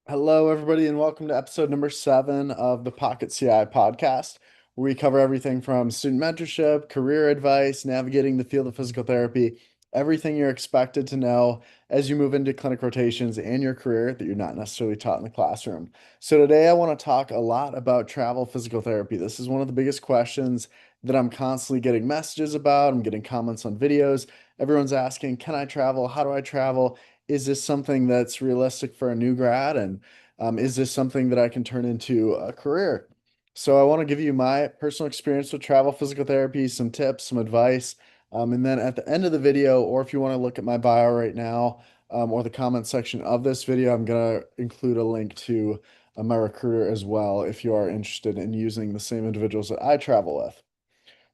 Hello, everybody, and welcome to episode number 7 of the Pocket CI podcast, where we cover everything from student mentorship, career advice, navigating the field of physical therapy, everything you're expected to know as you move into clinic rotations and your career that you're not necessarily taught in the classroom. So, today I want to talk a lot about travel physical therapy. This is one of the biggest questions that I'm constantly getting messages about. I'm getting comments on videos. Everyone's asking, can I travel? How do I travel? Is this something that's realistic for a new grad? And is this something that I can turn into a career? So I want to give you my personal experience with travel physical therapy, some tips, some advice. And then at the end of the video, or if you want to look at my bio right now, or the comment section of this video, I'm going to include a link to my recruiter as well if you are interested in using the same individuals that I travel with.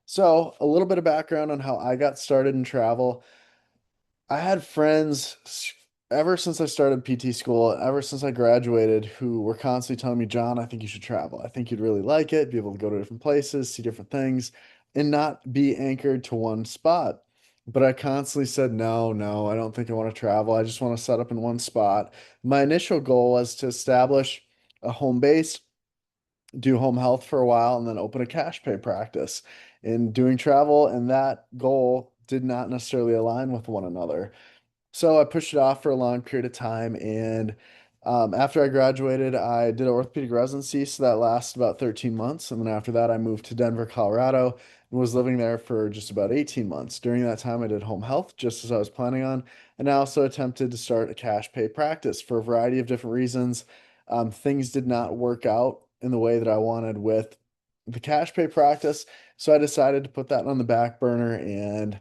So, a little bit of background on how I got started in travel. I had friends ever since I started PT school, ever since I graduated, who were constantly telling me, John, I think you should travel. I think you'd really like it, be able to go to different places, see different things, and not be anchored to one spot. But I constantly said, no, no, I don't think I want to travel. I just want to set up in one spot. My initial goal was to establish a home base, do home health for a while, and then open a cash pay practice. In doing travel, and that goal did not necessarily align with one another. So I pushed it off for a long period of time. And after I graduated, I did an orthopedic residency. So that lasted about 13 months. And then after that, I moved to Denver, Colorado, and was living there for just about 18 months. During that time, I did home health just as I was planning on. And I also attempted to start a cash pay practice for a variety of different reasons. Things did not work out in the way that I wanted with the cash pay practice. So I decided to put that on the back burner, and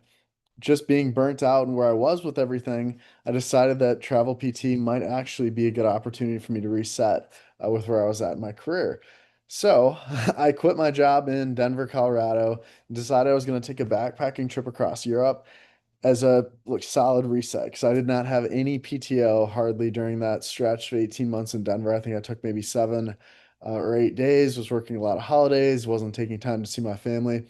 just being burnt out and where I was with everything, I decided that travel PT might actually be a good opportunity for me to reset with where I was at in my career. So I quit my job in Denver, Colorado, decided I was going to take a backpacking trip across Europe as a solid reset because I did not have any PTO hardly during that stretch of 18 months in Denver. I think I took maybe 7 or 8 days, was working a lot of holidays, wasn't taking time to see my family.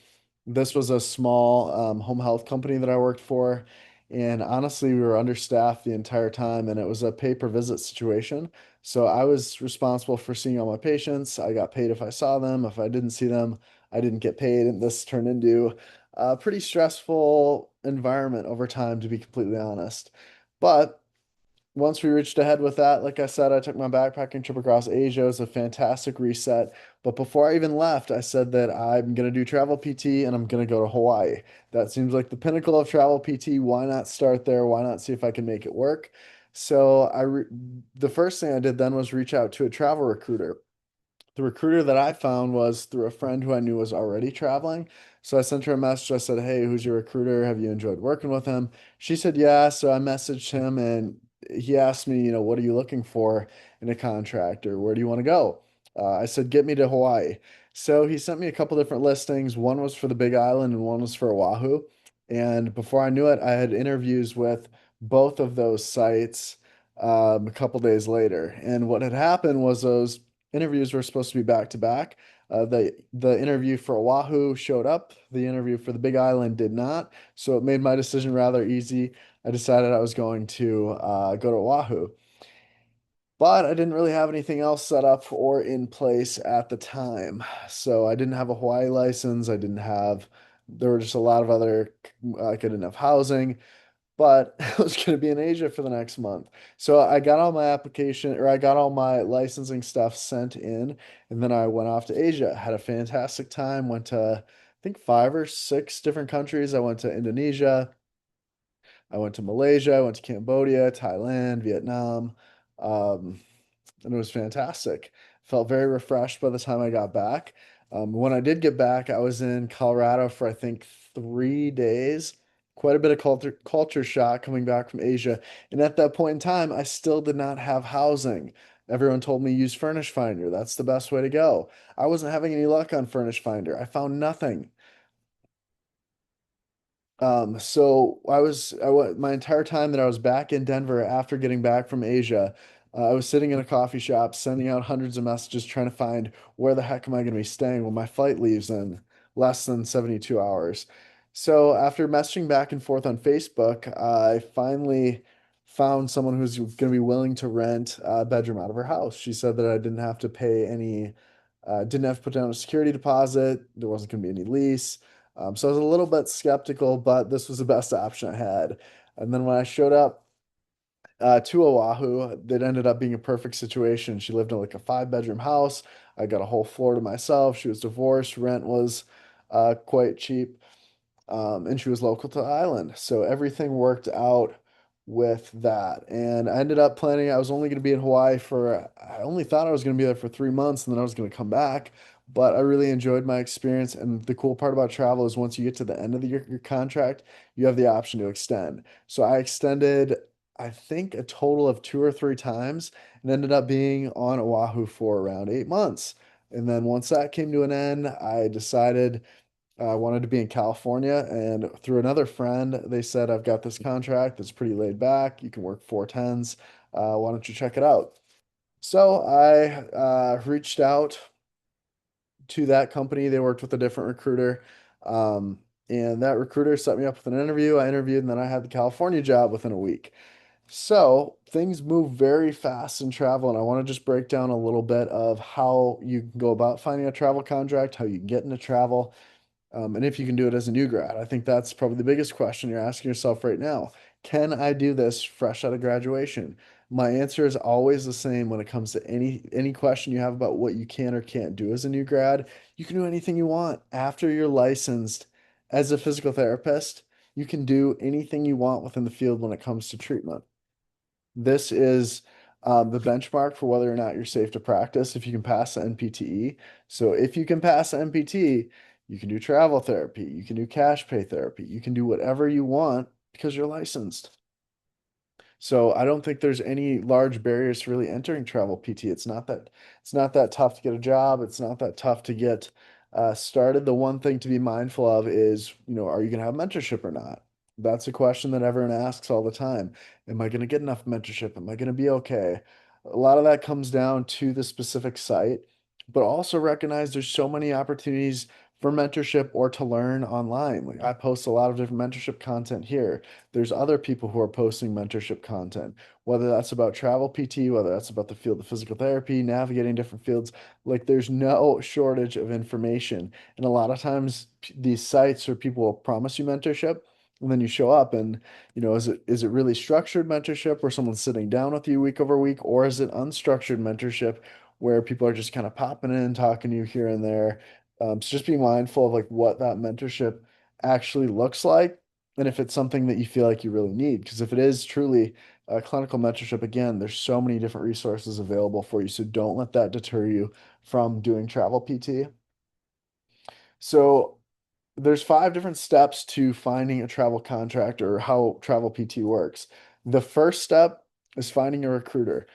This was a small home health company that I worked for. And honestly, we were understaffed the entire time, and it was a pay per visit situation. So I was responsible for seeing all my patients. I got paid if I saw them. If I didn't see them, I didn't get paid. And this turned into a pretty stressful environment over time, to be completely honest. But once we reached ahead with that, like I said, I took my backpacking trip across Asia. It was a fantastic reset. But before I even left, I said that I'm going to do travel PT and I'm going to go to Hawaii. That seems like the pinnacle of travel PT. Why not start there? Why not see if I can make it work? So the first thing I did then was reach out to a travel recruiter. The recruiter that I found was through a friend who I knew was already traveling. So I sent her a message. I said, "Hey, who's your recruiter? Have you enjoyed working with him?" She said, "Yeah." So I messaged him, and he asked me, what are you looking for in a contract, or where do you want to go? I said, "Get me to Hawaii." So he sent me a couple different listings. One was for the Big Island and one was for Oahu. And before I knew it, I had interviews with both of those sites a couple days later. And what had happened was those interviews were supposed to be back to back. The interview for Oahu showed up. The interview for the Big Island did not. So it made my decision rather easy. I decided I was going to go to Oahu, but I didn't really have anything else set up or in place at the time. So I didn't have a Hawaii license. I didn't have. There were just a lot of other. I didn't have housing, but I was going to be in Asia for the next month. So I got all my application, or I got all my licensing stuff sent in, and then I went off to Asia. Had a fantastic time. Went to, I think, 5 or 6 different countries. I went to Indonesia. I went to Malaysia. I went to Cambodia, Thailand, Vietnam. Um, and it was fantastic. Felt very refreshed by the time I got back. When I did get back, I was in Colorado for I think 3 days. Quite a bit of culture shock coming back from Asia. And at that point in time, I still did not have housing. Everyone told me use Furnish Finder. That's the best way to go. I wasn't having any luck on Furnish Finder. I found nothing. So I went my entire time that I was back in Denver after getting back from Asia. I was sitting in a coffee shop, sending out hundreds of messages trying to find where the heck am I going to be staying when my flight leaves in less than 72 hours. So after messaging back and forth on Facebook, I finally found someone who's going to be willing to rent a bedroom out of her house. She said that I didn't have to pay any, didn't have to put down a security deposit. There wasn't going to be any lease. So I was a little bit skeptical, but this was the best option I had. And then when I showed up to Oahu, that ended up being a perfect situation. She lived in like a 5 bedroom house. I got a whole floor to myself. She was divorced. Rent was quite cheap, and she was local to the island. So everything worked out with that. And I ended up planning, I was only going to be in Hawaii for, I only thought I was going to be there for 3 months and then I was going to come back. But I really enjoyed my experience. And the cool part about travel is once you get to the end of your contract, you have the option to extend. So I extended, I think, a total of 2 or 3 times and ended up being on Oahu for around 8 months. And then once that came to an end, I decided I wanted to be in California, and through another friend, they said, I've got this contract that's pretty laid back. You can work 410s. Why don't you check it out? So I reached out to that company. They worked with a different recruiter. Um, and that recruiter set me up with an interview. I interviewed, and then I had the California job within a week. So things move very fast in travel, and I want to just break down a little bit of how you can go about finding a travel contract, how you can get into travel, and if you can do it as a new grad. I think that's probably the biggest question you're asking yourself right now. Can I do this fresh out of graduation? My answer is always the same when it comes to any question you have about what you can or can't do as a new grad. You can do anything you want. After you're licensed as a physical therapist, you can do anything you want within the field when it comes to treatment. This is the benchmark for whether or not you're safe to practice if you can pass the NPTE. So if you can pass the NPT, you can do travel therapy, you can do cash pay therapy, you can do whatever you want because you're licensed. So I don't think there's any large barriers to really entering travel PT. It's not that tough to get a job. It's not that tough to get started. The one thing to be mindful of is, are you going to have mentorship or not? That's a question that everyone asks all the time. Am I going to get enough mentorship? Am I going to be okay? A lot of that comes down to the specific site, but also recognize there's so many opportunities for mentorship or to learn online. Like I post a lot of different mentorship content here. There's other people who are posting mentorship content, whether that's about travel PT, whether that's about the field of physical therapy, navigating different fields. Like there's no shortage of information. And a lot of times these sites or people will promise you mentorship. And then you show up and, is it really structured mentorship where someone's sitting down with you week over week, or is it unstructured mentorship where people are just kind of popping in, talking to you here and there? So just be mindful of like what that mentorship actually looks like and if it's something that you feel like you really need. Because if it is truly a clinical mentorship, again, there's so many different resources available for you. So don't let that deter you from doing travel PT. So there's 5 different steps to finding a travel contract or how travel PT works. The first step is finding a recruiter.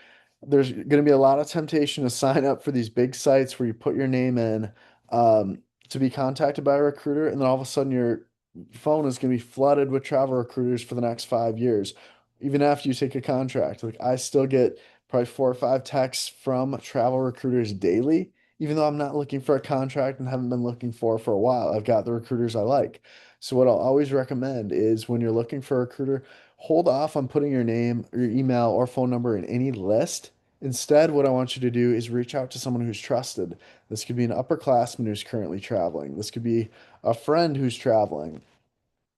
There's going to be a lot of temptation to sign up for these big sites where you put your name in to be contacted by a recruiter, and then all of a sudden your phone is going to be flooded with travel recruiters for the next 5 years, even after you take a contract. Like I still get probably 4 or 5 texts from travel recruiters daily, even though I'm not looking for a contract and haven't been looking for a while. I've got the recruiters I like. So what I'll always recommend is when you're looking for a recruiter, hold off on putting your name, your email, or phone number in any list. Instead, what I want you to do is reach out to someone who's trusted. This could be an upperclassman who's currently traveling. This could be a friend who's traveling.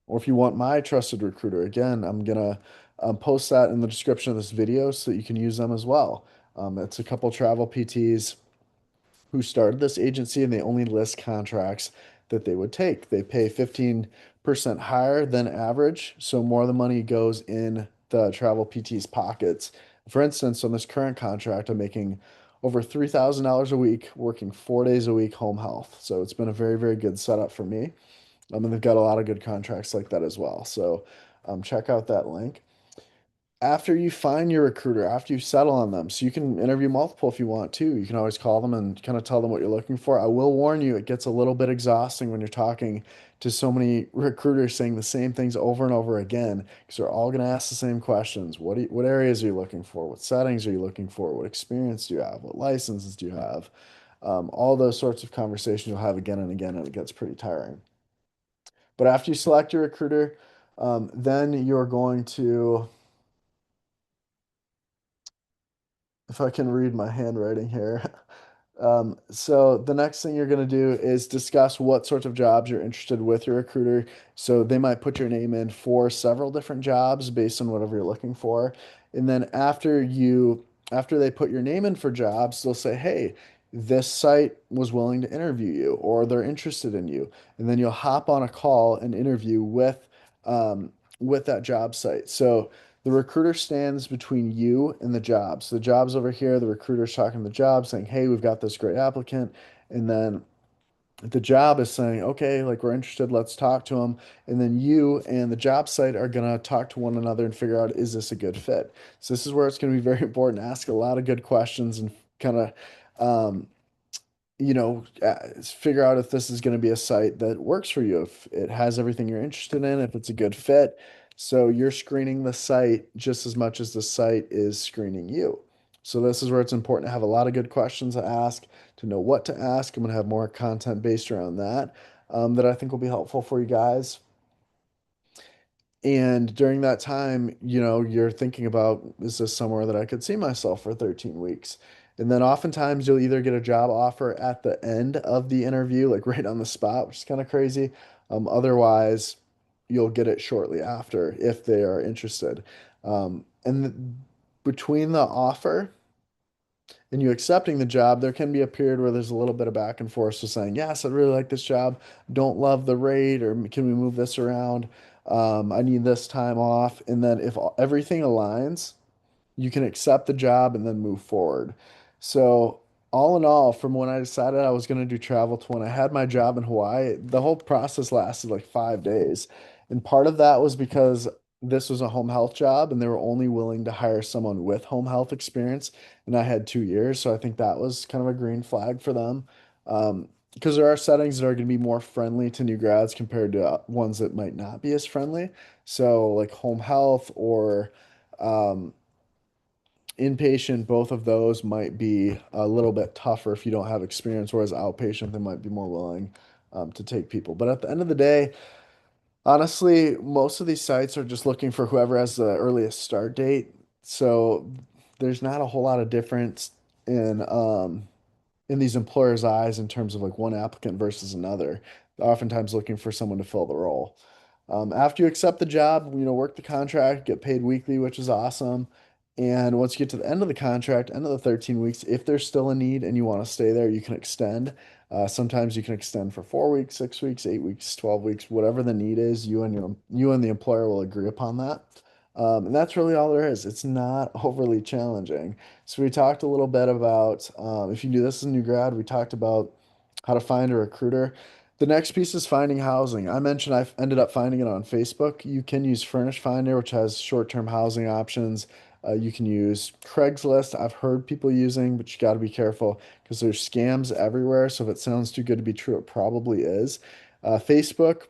Or if you want my trusted recruiter, again, I'm gonna post that in the description of this video so that you can use them as well. It's a couple travel PTs who started this agency and they only list contracts that they would take. They pay 15% higher than average, so more of the money goes in the travel PT's pockets. For instance, on this current contract, I'm making over $3,000 a week, working 4 days a week home health. So it's been a very, very good setup for me. And they've got a lot of good contracts like that as well. So check out that link after you find your recruiter, after you settle on them, so you can interview multiple if you want to. You can always call them and kind of tell them what you're looking for. I will warn you, it gets a little bit exhausting when you're talking to so many recruiters saying the same things over and over again because they're all going to ask the same questions. What areas are you looking for? What settings are you looking for? What experience do you have? What licenses do you have? All those sorts of conversations you'll have again and again, and it gets pretty tiring. But after you select your recruiter, then you're going to if I can read my handwriting here. So the next thing you're going to do is discuss what sorts of jobs you're interested with your recruiter. So they might put your name in for several different jobs based on whatever you're looking for. And then after they put your name in for jobs, they'll say, "Hey, this site was willing to interview you or they're interested in you." And then you'll hop on a call and interview um, with that job site. So the recruiter stands between you and the job. So the job's over here, the recruiter's talking to the job saying, "Hey, we've got this great applicant." And then the job is saying, "Okay, like we're interested, let's talk to them." And then you and the job site are going to talk to one another and figure out, is this a good fit? So this is where it's going to be very important to ask a lot of good questions and kind of um, figure out if this is going to be a site that works for you, if it has everything you're interested in, if it's a good fit. So you're screening the site just as much as the site is screening you. So this is where it's important to have a lot of good questions to ask, to know what to ask. I'm going to have more content based around that that I think will be helpful for you guys. And during that time, you're thinking about, is this somewhere that I could see myself for 13 weeks? And then oftentimes you'll either get a job offer at the end of the interview, like right on the spot, which is kind of crazy. Otherwise, you'll get it shortly after if they are interested. Between the offer and you accepting the job, there can be a period where there's a little bit of back and forth. So saying, yes, I really like this job, don't love the rate, or can we move this around? I need this time off. And then if everything aligns, you can accept the job and then move forward. So, all in all, from when I decided I was going to do travel to when I had my job in Hawaii, the whole process lasted like 5 days. And part of that was because this was a home health job and they were only willing to hire someone with home health experience. And I had 2 years. So I think that was kind of a green flag for them. Because there are settings that are going to be more friendly to new grads compared to ones that might not be as friendly. So, like home health or um, inpatient, both of those might be a little bit tougher if you don't have experience, whereas outpatient, they might be more willing to take people. But at the end of the day, honestly, most of these sites are just looking for whoever has the earliest start date. So there's not a whole lot of difference in these employers' eyes in terms of like one applicant versus another. They're oftentimes looking for someone to fill the role. After you accept the job, work the contract, get paid weekly, which is awesome. And once you get to the end of the contract, end of the 13 weeks, if there's still a need and you want to stay there, you can extend. Sometimes you can extend for 4 weeks, 6 weeks, 8 weeks, 12 weeks, whatever the need is. You and the employer will agree upon that. And that's really all there is. It's not overly challenging. So we talked a little bit about if you do this as a new grad, we talked about how to find a recruiter. The next piece is finding housing. I mentioned I ended up finding it on Facebook. You can use Furnish Finder, which has short-term housing options. You can use Craigslist. I've heard people using, but you got to be careful because there's scams everywhere. So if it sounds too good to be true, it probably is. Facebook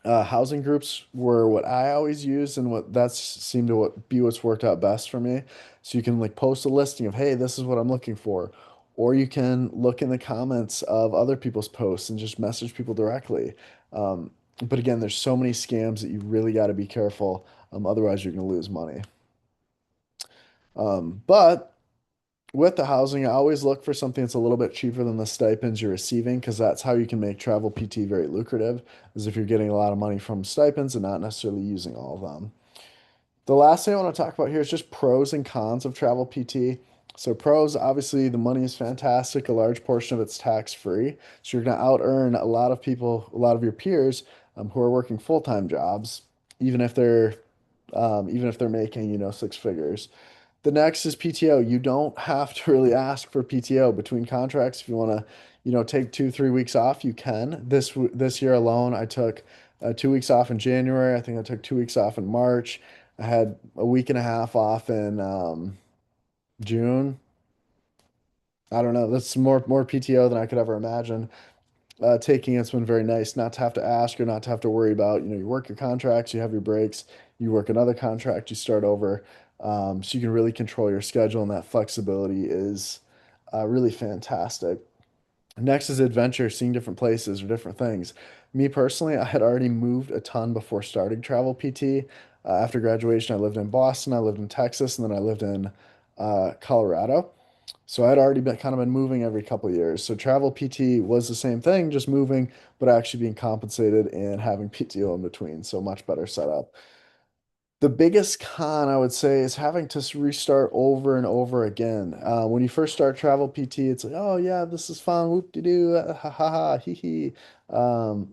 housing groups were what I always used, and what that's seemed to be what's worked out best for me. So you can like post a listing of, hey, this is what I'm looking for, or you can look in the comments of other people's posts and just message people directly. Um, but again, there's so many scams that you really got to be careful. Otherwise, you're going to lose money. But with the housing, I always look for something that's a little bit cheaper than the stipends you're receiving because that's how you can make travel PT very lucrative, is if you're getting a lot of money from stipends and not necessarily using all of them. The last thing I want to talk about here is just pros and cons of travel PT. So pros, obviously the money is fantastic. A large portion of it's tax free. So you're going to out earn a lot of people, a lot of your peers who are working full-time jobs, even if they're making, 6 figures. The next is PTO. You don't have to really ask for PTO between contracts. If you want to, take 2, 3 weeks off, you can. This year alone, I took 2 weeks off in January. I think I took 2 weeks off in March. I had a week and a half off in June. I don't know. That's more PTO than I could ever imagine. Taking it's been very nice not to have to ask or not to have to worry about, you work your contracts, you have your breaks, you work another contract, you start over. So you can really control your schedule, and that flexibility is really fantastic. Next is adventure, seeing different places or different things. Me personally, I had already moved a ton before starting travel PT. After graduation, I lived in Boston, I lived in Texas, and then I lived in Colorado. So I'd already been kind of been moving every couple of years. So travel PT was the same thing, just moving, but actually being compensated and having PTO in between. So much better setup. The biggest con I would say is having to restart over and over again. When you first start travel PT, it's like, oh yeah, this is fun, whoop de doo, ha ha ha, hee hee.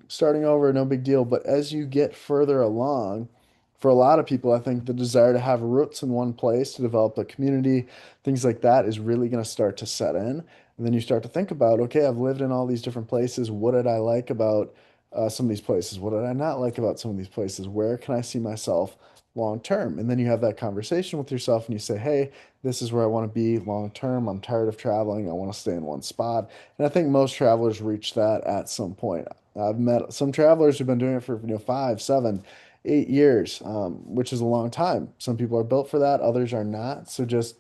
Starting over, no big deal. But as you get further along, for a lot of people, I think the desire to have roots in one place, to develop a community, things like that, is really going to start to set in. And then you start to think about, okay, I've lived in all these different places. What did I like about some of these places? What did I not like about some of these places? Where can I see myself long term? And then you have that conversation with yourself and you say, hey, this is where I want to be long term. I'm tired of traveling. I want to stay in one spot. And I think most travelers reach that at some point. I've met some travelers who've been doing it for 5, 7, 8 years, which is a long time. Some people are built for that, others are not. So just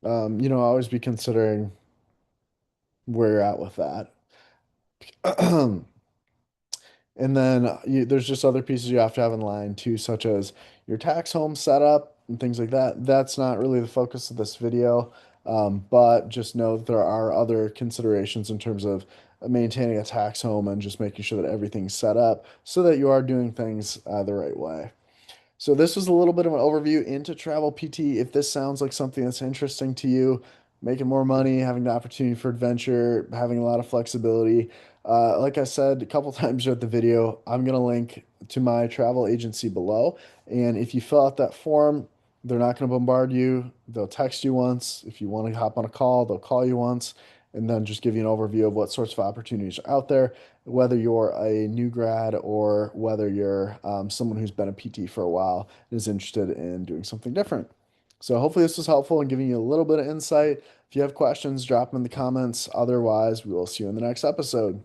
always be considering where you're at with that. And then there's just other pieces you have to have in line too, such as your tax home setup and things like that. That's not really the focus of this video, but just know that there are other considerations in terms of maintaining a tax home and just making sure that everything's set up so that you are doing things the right way. So this was a little bit of an overview into travel PT. If this sounds like something that's interesting to you, making more money, having the opportunity for adventure, having a lot of flexibility. Like I said a couple times throughout the video, I'm gonna link to my travel agency below. And if you fill out that form, they're not gonna bombard you. They'll text you once. If you want to hop on a call, they'll call you once and then just give you an overview of what sorts of opportunities are out there, whether you're a new grad or whether you're someone who's been a PT for a while and is interested in doing something different. So hopefully this was helpful in giving you a little bit of insight. If you have questions, drop them in the comments. Otherwise, we will see you in the next episode.